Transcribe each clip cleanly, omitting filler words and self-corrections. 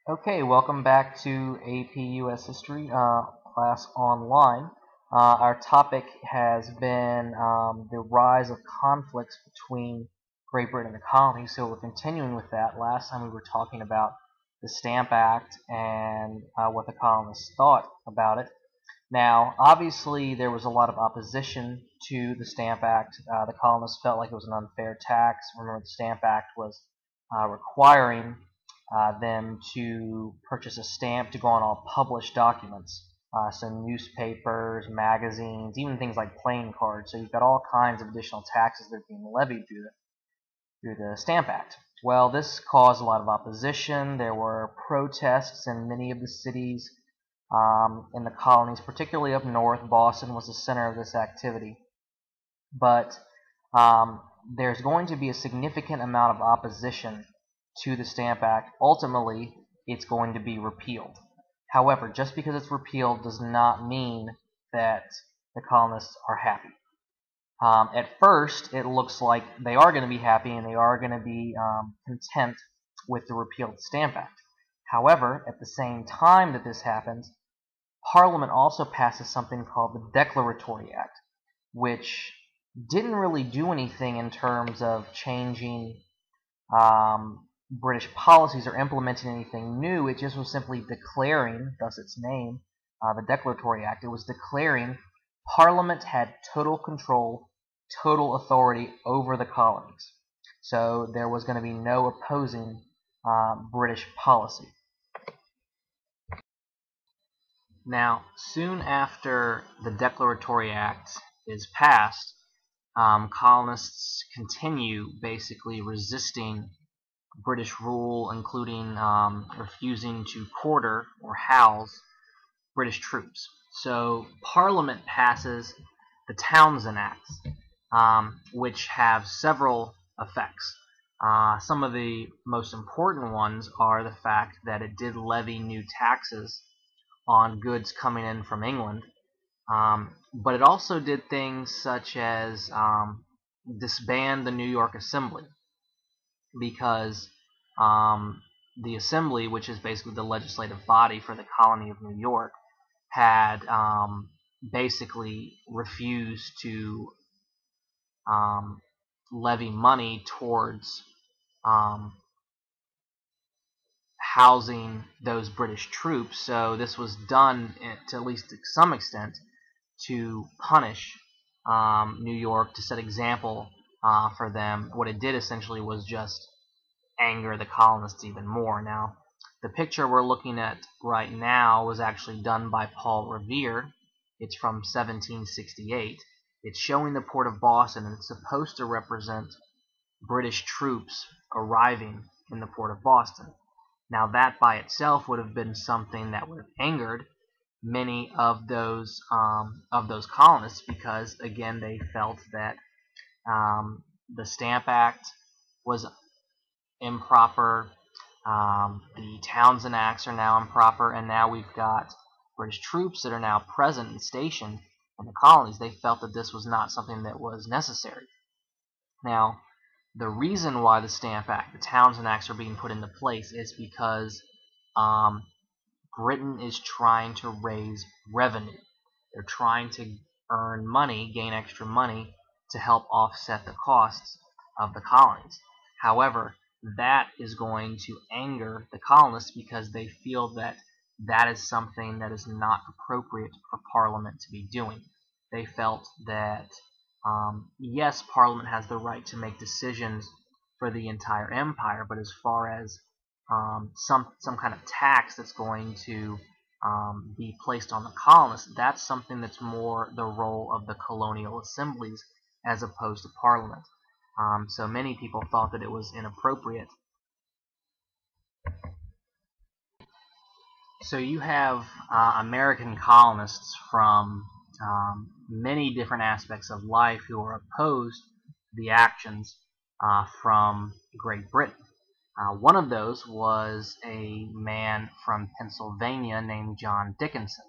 Okay, welcome back to AP US History class online. Our topic has been the rise of conflicts between Great Britain and the colonies, so we're continuing with that. Last time we were talking about the Stamp Act and what the colonists thought about it. Now, obviously, there was a lot of opposition to the Stamp Act. The colonists felt like it was an unfair tax. Remember, the Stamp Act was requiring them to purchase a stamp to go on all published documents. So newspapers, magazines, even things like playing cards. So you've got all kinds of additional taxes that are being levied through the Stamp Act. Well, this caused a lot of opposition. There were protests in many of the cities in the colonies, particularly up north. Boston was the center of this activity. But there's going to be a significant amount of opposition to the Stamp Act. Ultimately, it's going to be repealed. However, just because it's repealed does not mean that the colonists are happy. At first, it looks like they are going to be happy and they are going to be content with the repealed Stamp Act. However, at the same time that this happens, Parliament also passes something called the Declaratory Act, which didn't really do anything in terms of changing British policies or implementing anything new. It just was simply declaring, thus its name, the Declaratory Act. It was declaring Parliament had total control, total authority over the colonies. So there was going to be no opposing British policy. Now, soon after the Declaratory Act is passed, colonists continue basically resisting British rule, including refusing to quarter or house British troops. So Parliament passes the Townshend Acts, which have several effects. Some of the most important ones are the fact that it did levy new taxes on goods coming in from England, but it also did things such as disband the New York Assembly, because the Assembly, which is basically the legislative body for the colony of New York, had basically refused to levy money towards housing those British troops. So this was done, to at least to some extent, to punish New York, to set example for them. What it did essentially was just anger the colonists even more. Now, the picture we're looking at right now was actually done by Paul Revere. It's from 1768. It's showing the port of Boston, and it's supposed to represent British troops arriving in the port of Boston. Now, that by itself would have been something that would have angered many of those colonists, because again they felt that the Stamp Act was improper, the Townshend Acts are now improper, and now we've got British troops that are now present and stationed in the colonies. They felt that this was not something that was necessary. Now, the reason why the Stamp Act, the Townshend Acts are being put into place is because Britain is trying to raise revenue. They're trying to earn money, gain extra money to help offset the costs of the colonies. However, that is going to anger the colonists because they feel that that is something that is not appropriate for Parliament to be doing. They felt that yes, Parliament has the right to make decisions for the entire empire, but as far as some kind of tax that's going to be placed on the colonists, that's something that's more the role of the colonial assemblies as opposed to Parliament. So many people thought that it was inappropriate. So you have American colonists from many different aspects of life who are opposed to the actions from Great Britain. One of those was a man from Pennsylvania named John Dickinson,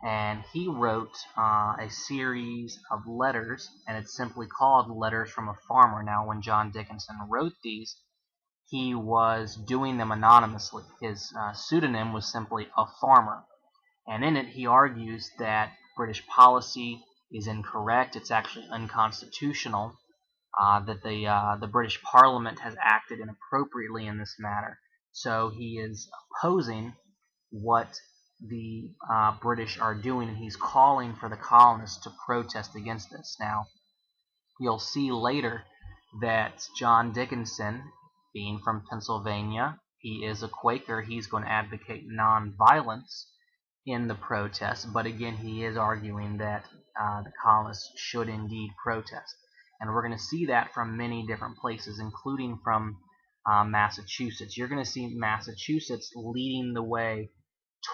and he wrote a series of letters, and it's simply called Letters from a Farmer. Now, when John Dickinson wrote these, he was doing them anonymously. His pseudonym was simply a farmer. And in it, he argues that British policy is incorrect. It's actually unconstitutional. That the British Parliament has acted inappropriately in this matter. So he is opposing what the British are doing, and he's calling for the colonists to protest against this. Now, you'll see later that John Dickinson, being from Pennsylvania, he is a Quaker. He's going to advocate nonviolence in the protest, but again, he is arguing that the colonists should indeed protest. And we're going to see that from many different places, including from Massachusetts. You're going to see Massachusetts leading the way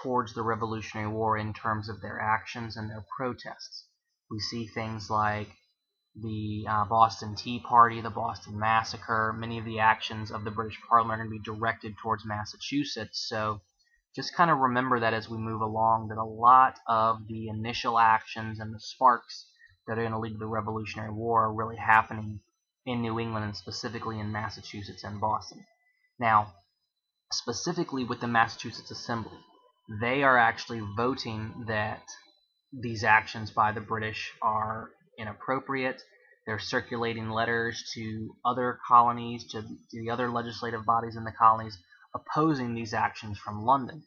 towards the Revolutionary War in terms of their actions and their protests. We see things like the Boston Tea Party, the Boston Massacre. Many of the actions of the British Parliament are going to be directed towards Massachusetts. So just kind of remember that as we move along, that a lot of the initial actions and the sparks that are going to lead to the Revolutionary War are really happening in New England, and specifically in Massachusetts and Boston. Now, specifically with the Massachusetts Assembly, they are actually voting that these actions by the British are inappropriate. They're circulating letters to other colonies, to the other legislative bodies in the colonies, opposing these actions from London.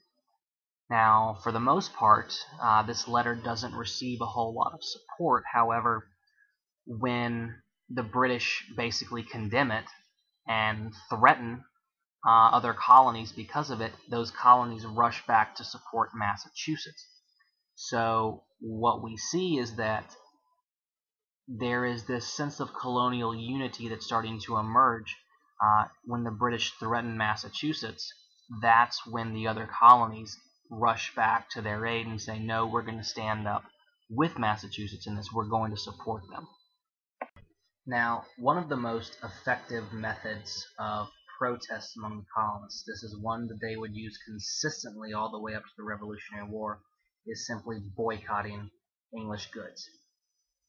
Now, for the most part, this letter doesn't receive a whole lot of support. However, when the British basically condemn it and threaten other colonies because of it, those colonies rush back to support Massachusetts. So what we see is that there is this sense of colonial unity that's starting to emerge. When the British threaten Massachusetts, that's when the other colonies rush back to their aid and say, no, we're going to stand up with Massachusetts in this. We're going to support them. Now, one of the most effective methods of protest among the colonists, this is one that they would use consistently all the way up to the Revolutionary War, is simply boycotting English goods.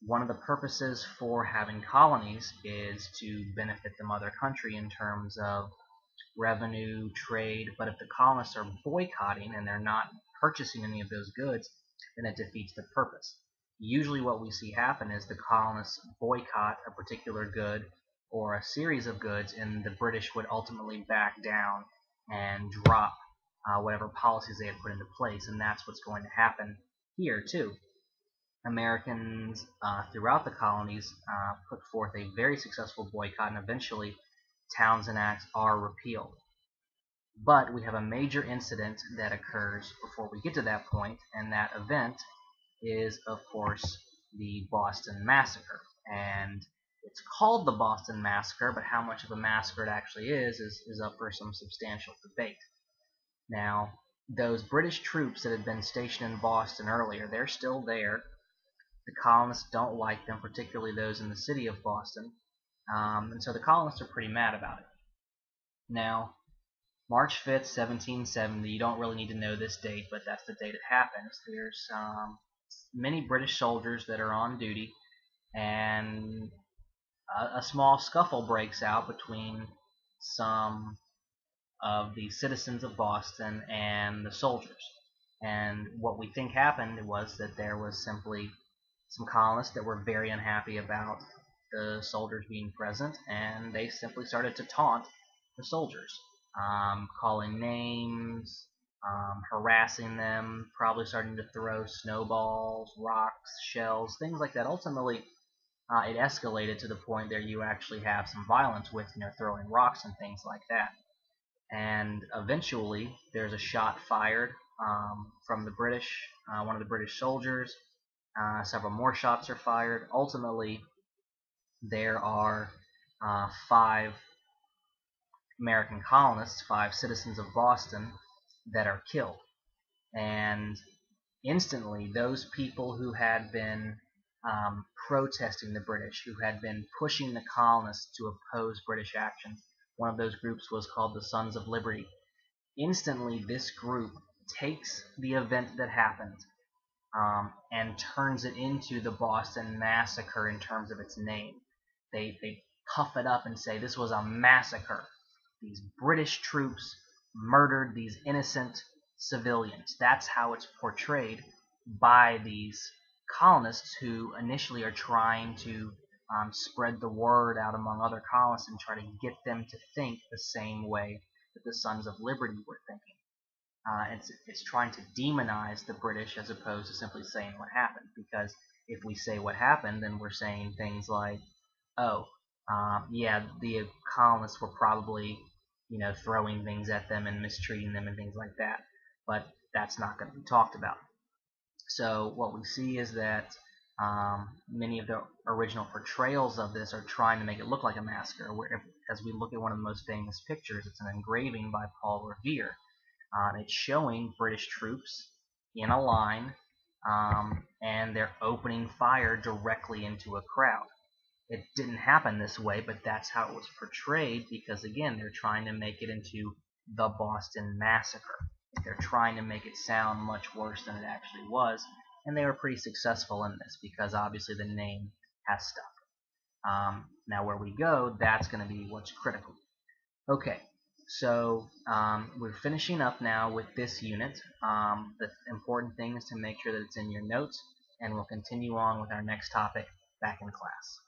One of the purposes for having colonies is to benefit the mother country in terms of revenue, trade, but if the colonists are boycotting and they're not purchasing any of those goods, then it defeats the purpose. Usually what we see happen is the colonists boycott a particular good or a series of goods, and the British would ultimately back down and drop whatever policies they had put into place, and that's what's going to happen here too. Americans throughout the colonies put forth a very successful boycott, and eventually Townshend Acts are repealed. But we have a major incident that occurs before we get to that point, and that event is, of course, the Boston Massacre. And it's called the Boston Massacre, but how much of a massacre it actually is up for some substantial debate. Now, those British troops that had been stationed in Boston earlier, they're still there. The colonists don't like them, particularly those in the city of Boston, and so the colonists are pretty mad about it. Now, March 5th, 1770, you don't really need to know this date, but that's the date it happens. There's many British soldiers that are on duty, and a small scuffle breaks out between some of the citizens of Boston and the soldiers. And what we think happened was that there was simply some colonists that were very unhappy about the soldiers being present, and they simply started to taunt the soldiers, calling names, harassing them, probably starting to throw snowballs, rocks, shells, things like that. Ultimately, it escalated to the point that you actually have some violence with, throwing rocks and things like that. And eventually, there's a shot fired from the British, one of the British soldiers. Several more shots are fired. Ultimately, there are 5 American colonists, 5 citizens of Boston, that are killed. And instantly, those people who had been protesting the British, who had been pushing the colonists to oppose British actions, one of those groups was called the Sons of Liberty. Instantly, this group takes the event that happened and turns it into the Boston Massacre in terms of its name. They puff it up and say this was a massacre. these British troops murdered these innocent civilians. That's how it's portrayed by these colonists who initially are trying to spread the word out among other colonists and try to get them to think the same way that the Sons of Liberty were thinking. It's trying to demonize the British as opposed to simply saying what happened. Because if we say what happened, then we're saying things like, oh, yeah, the colonists were probably, throwing things at them and mistreating them and things like that. But that's not going to be talked about. So what we see is that many of the original portrayals of this are trying to make it look like a massacre. As we look at one of the most famous pictures, it's an engraving by Paul Revere. It's showing British troops in a line, and they're opening fire directly into a crowd. It didn't happen this way, but that's how it was portrayed because, again, they're trying to make it into the Boston Massacre. They're trying to make it sound much worse than it actually was, and they were pretty successful in this because obviously the name has stuck. Now where we go, that's going to be what's critical. Okay, so we're finishing up now with this unit. The important thing is to make sure that it's in your notes, and we'll continue on with our next topic back in class.